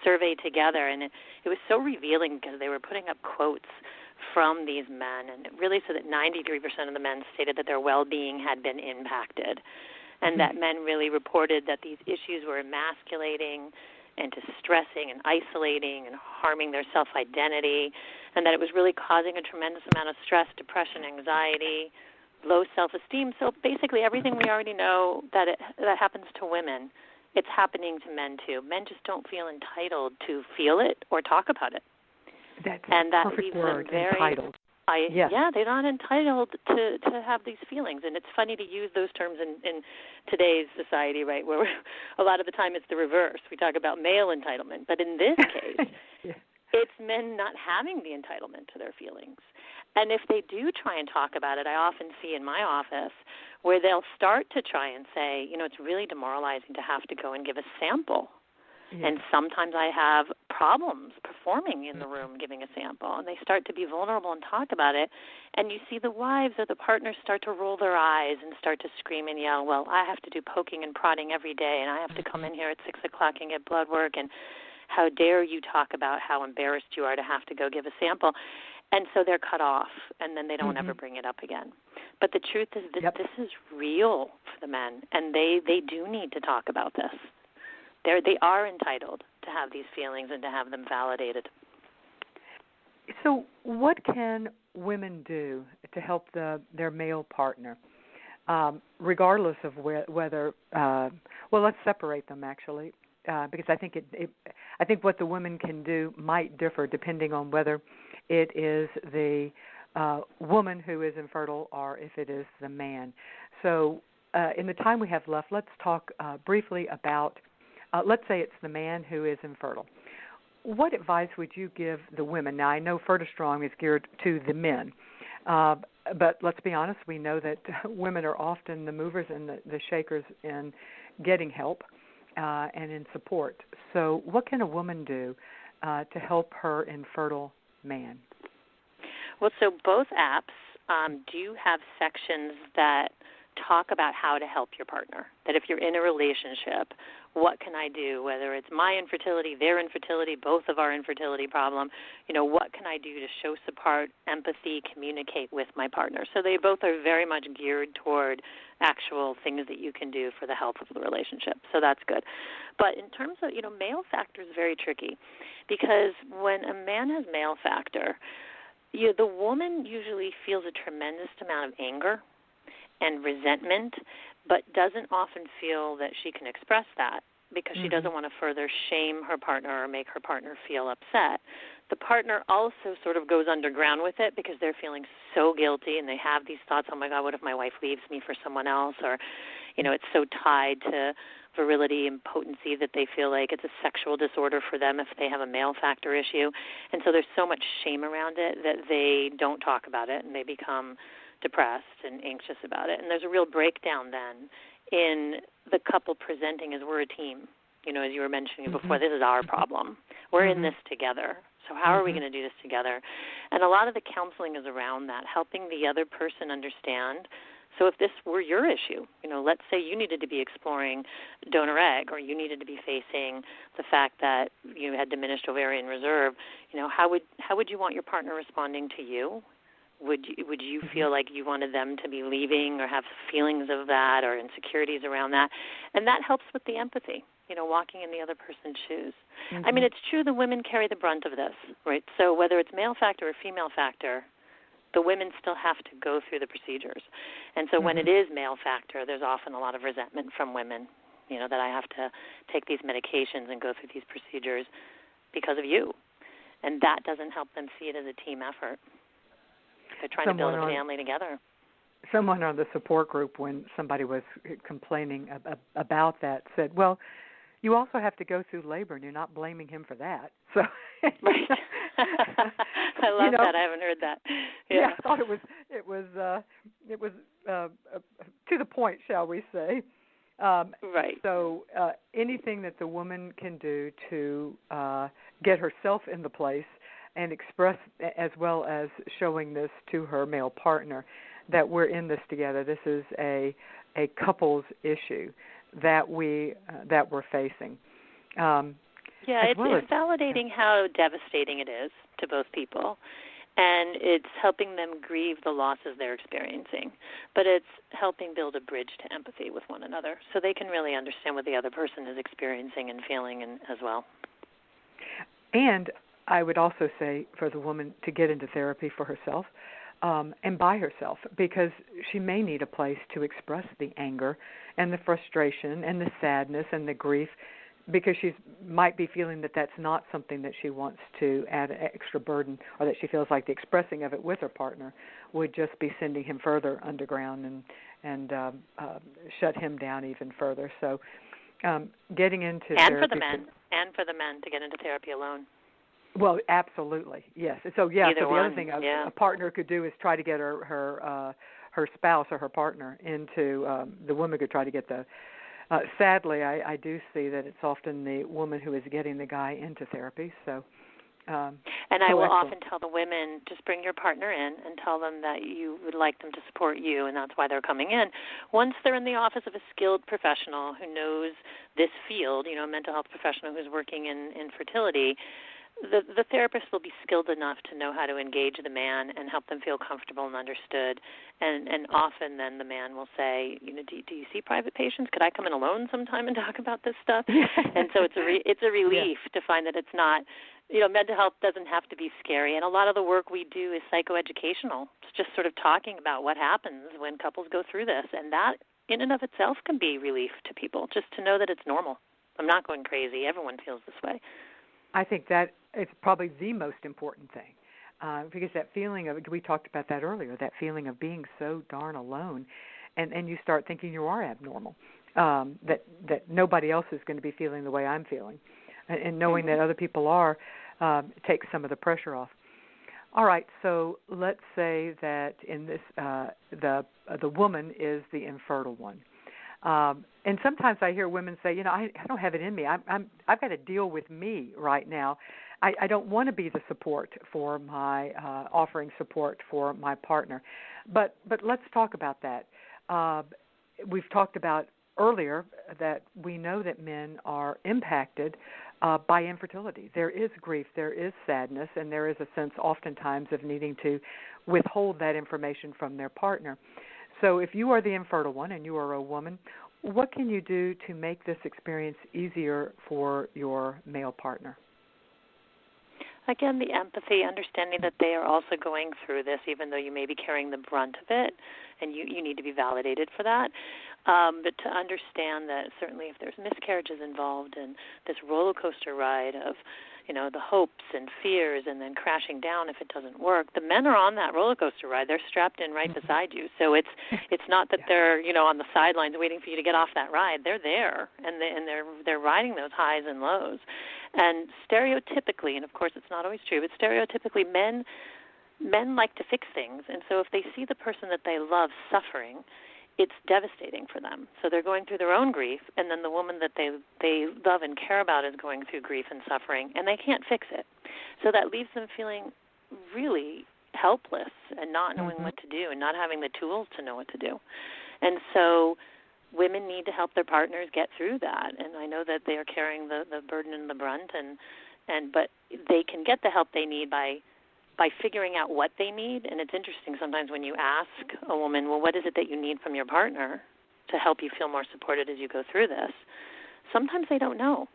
Speaker 4: survey together, and it was so revealing because they were putting up quotes from these men, and it really said that 93% of the men stated that their well-being had been impacted, and that men really reported that these issues were emasculating and distressing and isolating and harming their self-identity, and that it was really causing a tremendous amount of stress, depression, anxiety, low self-esteem. So basically everything we already know that happens to women, it's happening to men too. Men just don't feel entitled to feel it or talk about it.
Speaker 2: That's
Speaker 4: and that
Speaker 2: perfect
Speaker 4: leaves
Speaker 2: word,
Speaker 4: them very
Speaker 2: entitled.
Speaker 4: Yeah, they're not entitled to have these feelings. And it's funny to use those terms in today's society, right, where a lot of the time it's the reverse. We talk about male entitlement. But in this case, it's men not having the entitlement to their feelings. And if they do try and talk about it, I often see in my office where they'll start to try and say, it's really demoralizing to have to go and give a sample. Yeah. And sometimes I have problems performing in the room giving a sample, and they start to be vulnerable and talk about it. And you see the wives or the partners start to roll their eyes and start to scream and yell, well, I have to do poking and prodding every day, and I have to come in here at 6 o'clock and get blood work, and how dare you talk about how embarrassed you are to have to go give a sample. And so they're cut off, and then they don't ever bring it up again. But the truth is that this is real for the men, and they do need to talk about this. They are entitled to have these feelings and to have them validated.
Speaker 2: So what can women do to help their male partner, regardless of whether let's separate them actually, because I think I think what the women can do might differ depending on whether it is the woman who is infertile or if it is the man. So in the time we have left, let's talk briefly about let's say it's the man who is infertile. What advice would you give the women? Now, I know Ferta Strong is geared to the men, but let's be honest, we know that women are often the movers and the shakers in getting help and in support. So what can a woman do to help her infertile man?
Speaker 4: Well, so both apps do have sections that talk about how to help your partner. That if you're in a relationship, what can I do, whether it's my infertility, their infertility, both of our infertility problem, what can I do to show support, empathy, communicate with my partner? So they both are very much geared toward actual things that you can do for the health of the relationship. So that's good. But in terms of, male factor is very tricky, because when a man has male factor, the woman usually feels a tremendous amount of anger and resentment, but doesn't often feel that she can express that because she doesn't want to further shame her partner or make her partner feel upset. The partner also sort of goes underground with it because they're feeling so guilty, and they have these thoughts, oh my God, what if my wife leaves me for someone else? Or, it's so tied to virility and potency that they feel like it's a sexual disorder for them if they have a male factor issue. And so there's so much shame around it that they don't talk about it, and they become depressed and anxious about it. And there's a real breakdown then in the couple presenting as we're a team. As you were mentioning before, this is our problem. We're in this together. So how are we going to do this together? And a lot of the counseling is around that, helping the other person understand. So if this were your issue, let's say you needed to be exploring donor egg, or you needed to be facing the fact that you had diminished ovarian reserve, how would you want your partner responding to you? Would you feel like you wanted them to be leaving or have feelings of that or insecurities around that? And that helps with the empathy, walking in the other person's shoes. I mean, it's true the women carry the brunt of this, right? So whether it's male factor or female factor, the women still have to go through the procedures. And so when it is male factor, there's often a lot of resentment from women, that I have to take these medications and go through these procedures because of you. And that doesn't help them see it as a team effort. They're trying to build a family together.
Speaker 2: Someone on the support group, when somebody was complaining about that, said, well, you also have to go through labor, and you're not blaming him for that. So,
Speaker 4: right. I love that. I haven't heard that.
Speaker 2: Yeah, I thought it was to the point, shall we say?
Speaker 4: Right.
Speaker 2: So anything that the woman can do to get herself in the place and express, as well as showing this to her male partner, that we're in this together. This is a couple's issue that we're facing.
Speaker 4: It's validating how devastating it is to both people, and it's helping them grieve the losses they're experiencing. But it's helping build a bridge to empathy with one another so they can really understand what the other person is experiencing and feeling as well.
Speaker 2: And I would also say for the woman to get into therapy for herself and by herself, because she may need a place to express the anger and the frustration and the sadness and the grief, because she might be feeling that that's not something that she wants to add an extra burden, or that she feels like the expressing of it with her partner would just be sending him further underground and shut him down even further. So getting into therapy.
Speaker 4: And for the men to get into therapy alone.
Speaker 2: Well, absolutely, yes. So, the other thing a partner could do is try to get her spouse or her partner into, the woman could try to get the, sadly, I do see that it's often the woman who is getting the guy into therapy. So,
Speaker 4: and I will often tell the women, just bring your partner in and tell them that you would like them to support you, and that's why they're coming in. Once they're in the office of a skilled professional who knows this field, a mental health professional who's working in fertility, the therapist will be skilled enough to know how to engage the man and help them feel comfortable and understood. And often then the man will say, do you see private patients? Could I come in alone sometime and talk about this stuff? And so it's a relief to find that it's not, mental health doesn't have to be scary. And a lot of the work we do is psychoeducational. It's just sort of talking about what happens when couples go through this. And that in and of itself can be relief to people, just to know that it's normal. I'm not going crazy. Everyone feels this way.
Speaker 2: I think that is probably the most important thing, because that feeling of, we talked about that earlier, that feeling of being so darn alone, and you start thinking you are abnormal, that nobody else is going to be feeling the way I'm feeling, and knowing that other people are takes some of the pressure off. All right, so let's say that in this the woman is the infertile one. And sometimes I hear women say, I don't have it in me. I've got to deal with me right now. I don't want to be the support for my offering support for my partner. But let's talk about that. we've talked about earlier that we know that men are impacted by infertility. There is grief, there is sadness, and there is a sense oftentimes of needing to withhold that information from their partner. So if you are the infertile one and you are a woman, what can you do to make this experience easier for your male partner?
Speaker 4: Again, the empathy, understanding that they are also going through this, even though you may be carrying the brunt of it, and you need to be validated for that. But to understand that certainly if there's miscarriages involved and this roller coaster ride of, the hopes and fears and then crashing down if it doesn't work, the men are on that roller coaster ride. They're strapped in right beside you. So it's not that they're, on the sidelines waiting for you to get off that ride. They're there, and they're riding those highs and lows. And stereotypically, and of course it's not always true, but stereotypically men like to fix things. And so if they see the person that they love suffering, it's devastating for them. So they're going through their own grief, and then the woman that they love and care about is going through grief and suffering, and they can't fix it. So that leaves them feeling really helpless and not knowing what to do and not having the tools to know what to do. And so women need to help their partners get through that. And I know that they are carrying the burden and the brunt, but they can get the help they need by figuring out what they need. And it's interesting sometimes when you ask a woman, well, what is it that you need from your partner to help you feel more supported as you go through this? Sometimes they don't know.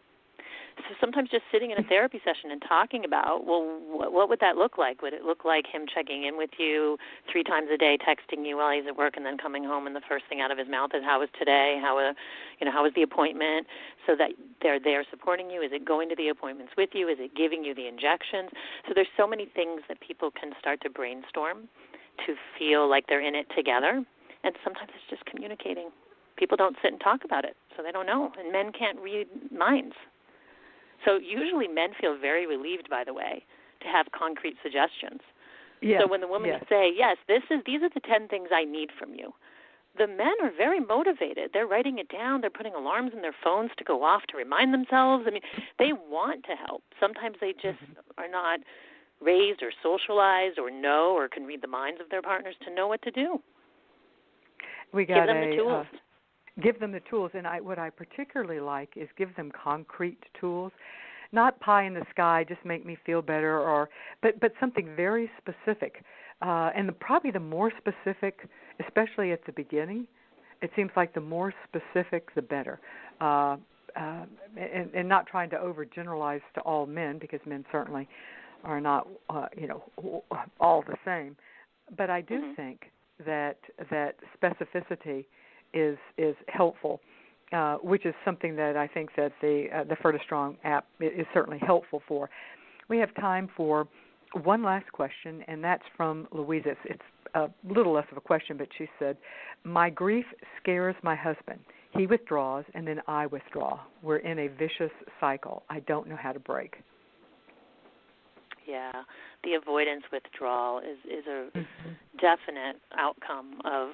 Speaker 4: So sometimes just sitting in a therapy session and talking about, well, what would that look like? Would it look like him checking in with you 3 times a day, texting you while he's at work, and then coming home and the first thing out of his mouth is, how was today? How was the appointment? So that they're there supporting you. Is it going to the appointments with you? Is it giving you the injections? So there's so many things that people can start to brainstorm to feel like they're in it together. And sometimes it's just communicating. People don't sit and talk about it, so they don't know. And men can't read minds. So usually men feel very relieved, by the way, to have concrete suggestions. Yes, so when the women say, yes, these are the 10 things I need from you, the men are very motivated. They're writing it down. They're putting alarms in their phones to go off to remind themselves. I mean, they want to help. Sometimes they just are not raised or socialized or know or can read the minds of their partners to know what to do.
Speaker 2: Give them the tools. Give them the tools, and what I particularly like is give them concrete tools, not pie in the sky, just make me feel better, but something very specific. And probably the more specific, especially at the beginning, it seems like the more specific, the better. And not trying to overgeneralize to all men, because men certainly are not, all the same. But I do think that specificity is helpful, which is something that I think that the FertiStrong app is certainly helpful for. We have time for one last question, and that's from Louisa. It's a little less of a question, but she said, my grief scares my husband. He withdraws, and then I withdraw. We're in a vicious cycle. I don't know how to break.
Speaker 4: Yeah, the avoidance withdrawal is a definite outcome of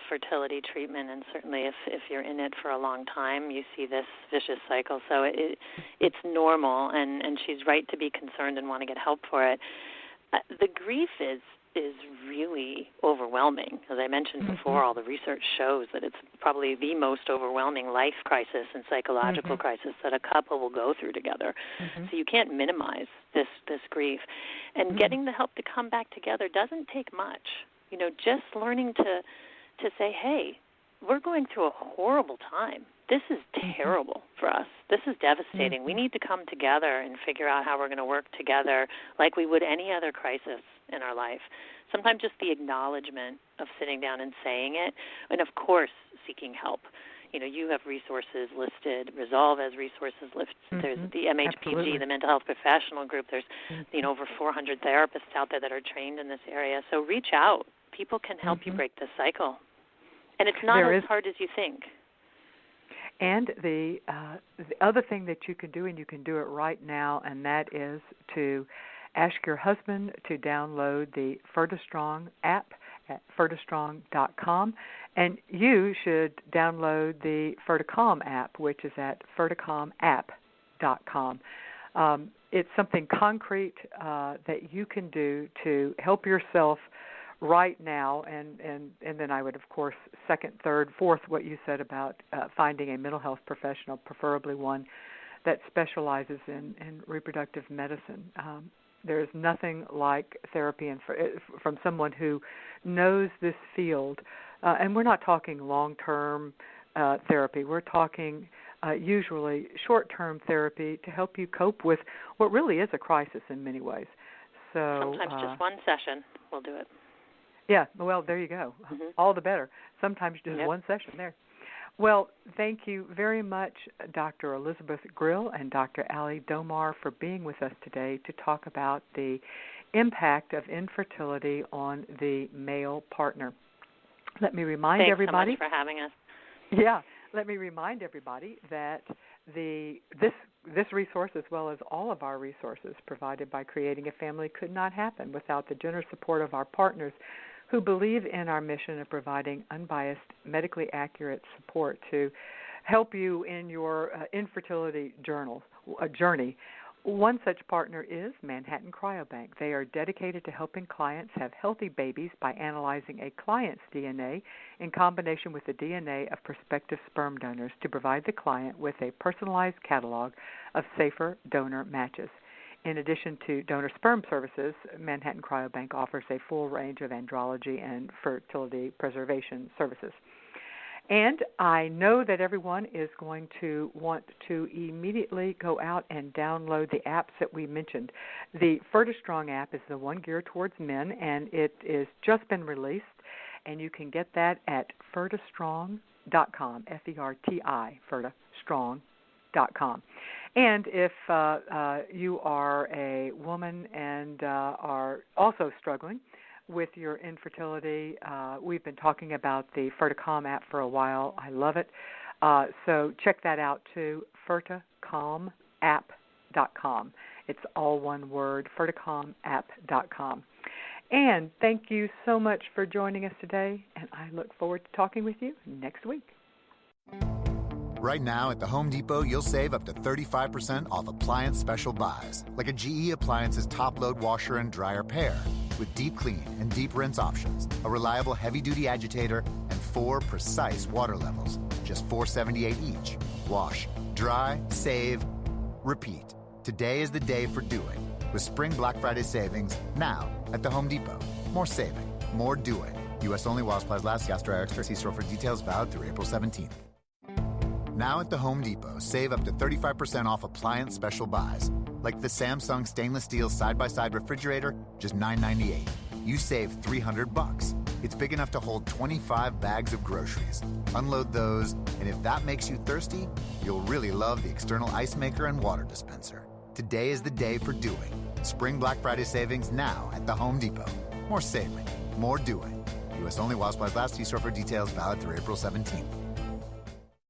Speaker 4: fertility treatment, and certainly if you're in it for a long time, you see this vicious cycle. So it's normal, and she's right to be concerned and want to get help for it. The grief is really overwhelming. As I mentioned before, all the research shows that it's probably the most overwhelming life crisis and psychological crisis that a couple will go through together. So you can't minimize this grief. And getting the help to come back together doesn't take much. Just learning to say, hey, we're going through a horrible time. This is terrible for us. This is devastating. We need to come together and figure out how we're going to work together like we would any other crisis in our life. Sometimes just the acknowledgement of sitting down and saying it, and of course seeking help. You have resources listed. Resolve has resources listed. There's the MHPG, the Mental Health Professional Group. There's over 400 therapists out there that are trained in this area. So reach out. People can help you break this cycle. And it's not as hard as you think.
Speaker 2: And the other thing that you can do, and you can do it right now, and that is to ask your husband to download the FertiStrong app at fertistrong.com, and you should download the FertiCalm app, which is at ferticomapp.com. It's something concrete that you can do to help yourself right now, and then I would, of course, second, third, fourth, what you said about finding a mental health professional, preferably one that specializes in reproductive medicine. There's nothing like therapy and from someone who knows this field. And we're not talking long-term therapy. We're talking usually short-term therapy to help you cope with what really is a crisis in many ways. So
Speaker 4: sometimes just one session will do it.
Speaker 2: Yeah, well, there you go. All the better. Sometimes just one session there. Well, thank you very much, Dr. Elizabeth Grill and Dr. Ali Domar, for being with us today to talk about the impact of infertility on the male partner. Let me remind everybody.
Speaker 4: Thanks so much for having us.
Speaker 2: Yeah, let me remind everybody that this resource, as well as all of our resources provided by Creating a Family, could not happen without the generous support of our partners who believe in our mission of providing unbiased, medically accurate support to help you in your infertility journey. One such partner is Manhattan Cryobank. They are dedicated to helping clients have healthy babies by analyzing a client's DNA in combination with the DNA of prospective sperm donors to provide the client with a personalized catalog of safer donor matches. In addition to donor sperm services, Manhattan Cryobank offers a full range of andrology and fertility preservation services. And I know that everyone is going to want to immediately go out and download the apps that we mentioned. The FertiStrong app is the one geared towards men, and it is just been released, and you can get that at fertistrong.com, F-E-R-T-I, fertistrong.com. And if you are a woman and are also struggling with your infertility, we've been talking about the Ferticom app for a while. I love it. So check that out too, ferticomapp.com. It's all one word, ferticomapp.com. And thank you so much for joining us today, and I look forward to talking with you next week.
Speaker 5: Right now at the Home Depot, you'll save up to 35% off appliance special buys, like a GE Appliances top-load washer and dryer pair, with deep clean and deep rinse options, a reliable heavy-duty agitator, and 4 precise water levels, just $4.78 each. Wash, dry, save, repeat. Today is the day for doing, with Spring Black Friday savings now at the Home Depot. More saving, more doing. U.S. only while supplies last. Gas dryer extra. See store for details. Valid through April 17th. Now at the Home Depot, save up to 35% off appliance special buys, like the Samsung stainless steel side-by-side refrigerator, just $9.98. You save $300. It's big enough to hold 25 bags of groceries. Unload those, and if that makes you thirsty, you'll really love the external ice maker and water dispenser. Today is the day for doing. Spring Black Friday savings now at the Home Depot. More saving, more doing. U.S. only while supplies last. See store for details. Valid through April 17th.